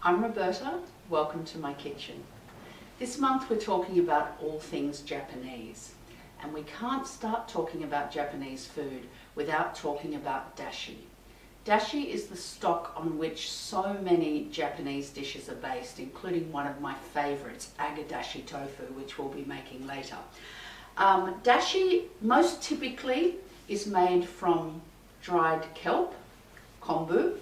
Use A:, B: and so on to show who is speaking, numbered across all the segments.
A: I'm Roberta, welcome to my kitchen. This month we're talking about all things Japanese, and we can't start talking about Japanese food without talking about dashi. Dashi is the stock on which so many Japanese dishes are based, including one of my favourites, agadashi tofu, which we'll be making later. Dashi most typically is made from dried kelp, kombu,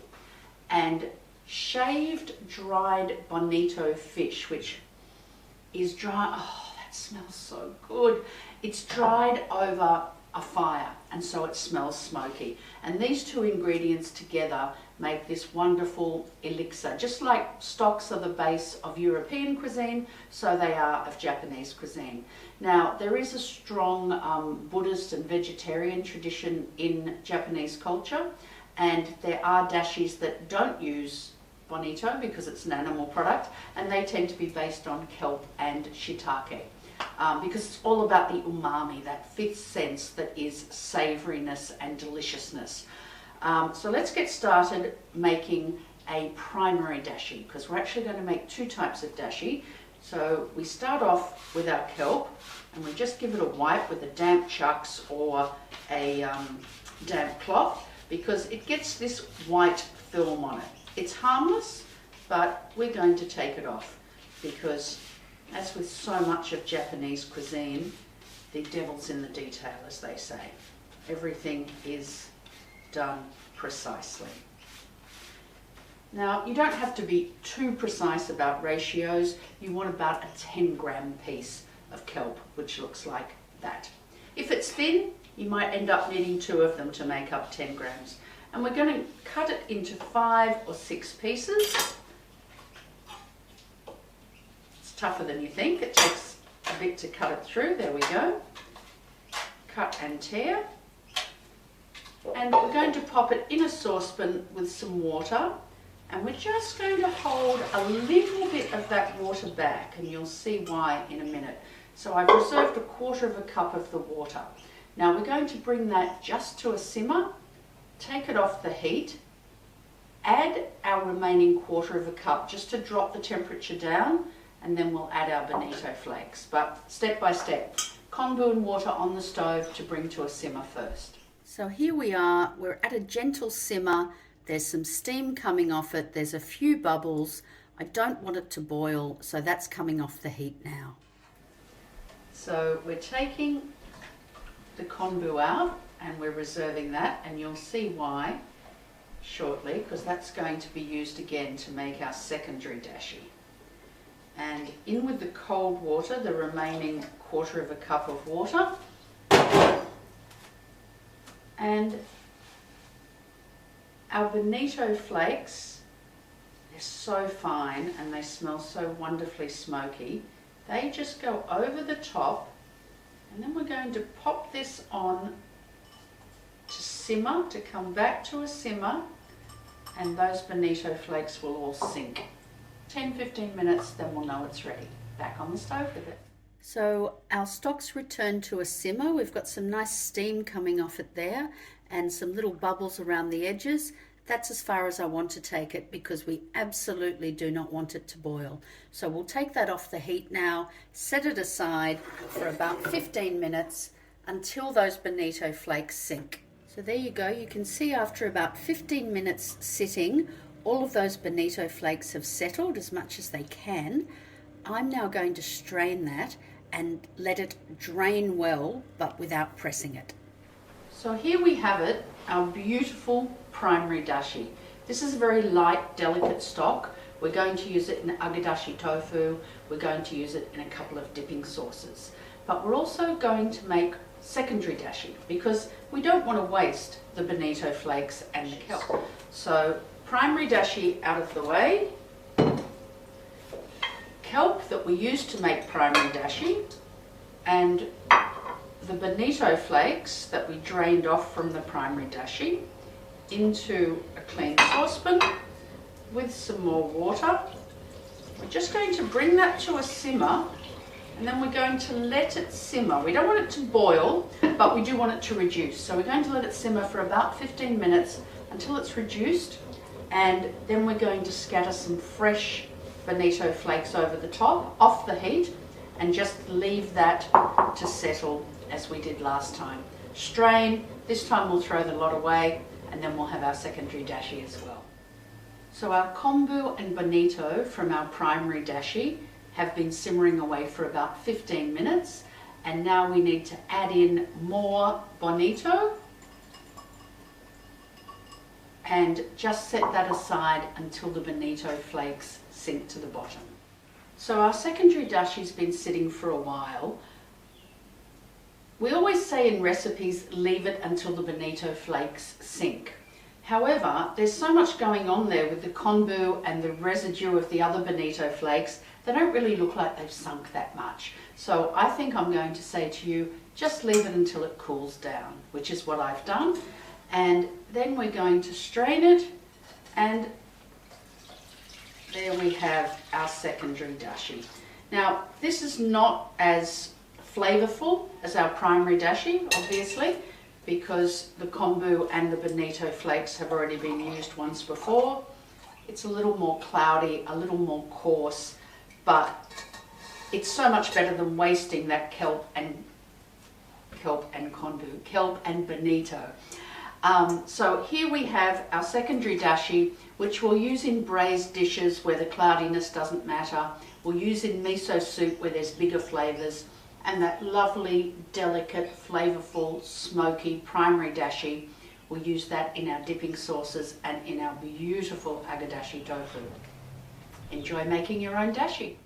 A: and shaved dried bonito fish, which is dry. Oh, that smells so good. It's dried over a fire, and so it smells smoky. And these two ingredients together make this wonderful elixir. Just like stocks are the base of European cuisine, so they are of Japanese cuisine. Now, there is a strong Buddhist and vegetarian tradition in Japanese culture, and there are dashis that don't use bonito because it's an animal product, and they tend to be based on kelp and shiitake because it's all about the umami, that fifth sense that is savouriness and deliciousness. So let's get started making a primary dashi, because we're actually going to make two types of dashi. So we start off with our kelp, and we just give it a wipe with a damp chucks or a damp cloth, because it gets this white film on it. It's harmless, but we're going to take it off because, as with so much of Japanese cuisine, the devil's in the detail, as they say. Everything is done precisely. Now, you don't have to be too precise about ratios. You want about a 10-gram piece of kelp, which looks like that. If it's thin, you might end up needing two of them to make up 10 grams. And we're going to cut it into 5 or 6 pieces. It's tougher than you think. It takes a bit to cut it through. There we go. Cut and tear. And we're going to pop it in a saucepan with some water. And we're just going to hold a little bit of that water back, and you'll see why in a minute. So I've reserved 1/4 cup of the water. Now we're going to bring that just to a simmer. Take it off the heat, add our remaining 1/4 cup just to drop the temperature down, and then we'll add our bonito flakes. But step by step, kombu and water on the stove to bring to a simmer first. So here we are, we're at a gentle simmer. There's some steam coming off it, there's a few bubbles. I don't want it to boil, so that's coming off the heat now. So we're taking the kombu out, and we're reserving that, and you'll see why shortly, because that's going to be used again to make our secondary dashi. And in with the cold water, the remaining 1/4 cup of water, and our bonito flakes, they're so fine and they smell so wonderfully smoky. They just go over the top, and then we're going to pop this on to simmer, to come back to a simmer, and those bonito flakes will all sink. 10-15 minutes, then we'll know it's ready. Back on the stove with it. So our stock's returned to a simmer. We've got some nice steam coming off it there and some little bubbles around the edges. That's as far as I want to take it, because we absolutely do not want it to boil. So we'll take that off the heat now, set it aside for about 15 minutes until those bonito flakes sink. So there you go. You can see after about 15 minutes sitting, all of those bonito flakes have settled as much as they can. I'm now going to strain that and let it drain well, but without pressing it. So here we have it, our beautiful primary dashi. This is a very light, delicate stock. We're going to use it in agadashi tofu. We're going to use it in a couple of dipping sauces. But we're also going to make secondary dashi, because we don't want to waste the bonito flakes and the kelp. So primary dashi out of the way. Kelp that we used to make primary dashi, and the bonito flakes that we drained off from the primary dashi into a clean saucepan with some more water. We're just going to bring that to a simmer, and then we're going to let it simmer. We don't want it to boil, but we do want it to reduce. So we're going to let it simmer for about 15 minutes until it's reduced. And then we're going to scatter some fresh bonito flakes over the top, off the heat, and just leave that to settle as we did last time. Strain, this time we'll throw the lot away, and then we'll have our secondary dashi as well. So our kombu and bonito from our primary dashi have been simmering away for about 15 minutes, and now we need to add in more bonito and just set that aside until the bonito flakes sink to the bottom. So our secondary dashi's been sitting for a while. We always say in recipes, leave it until the bonito flakes sink. However, there's so much going on there with the kombu and the residue of the other bonito flakes, they don't really look like they've sunk that much. So I think I'm going to say to you, just leave it until it cools down, which is what I've done. And then we're going to strain it, and there we have our secondary dashi. Now, this is not as flavorful as our primary dashi, obviously, because the kombu and the bonito flakes have already been used once before. It's a little more cloudy, a little more coarse, but it's so much better than wasting that kelp and bonito. So here we have our secondary dashi, which we'll use in braised dishes where the cloudiness doesn't matter. We'll use in miso soup where there's bigger flavors, and that lovely, delicate, flavorful, smoky primary dashi. We'll use that in our dipping sauces and in our beautiful agadashi tofu. Enjoy making your own dashi.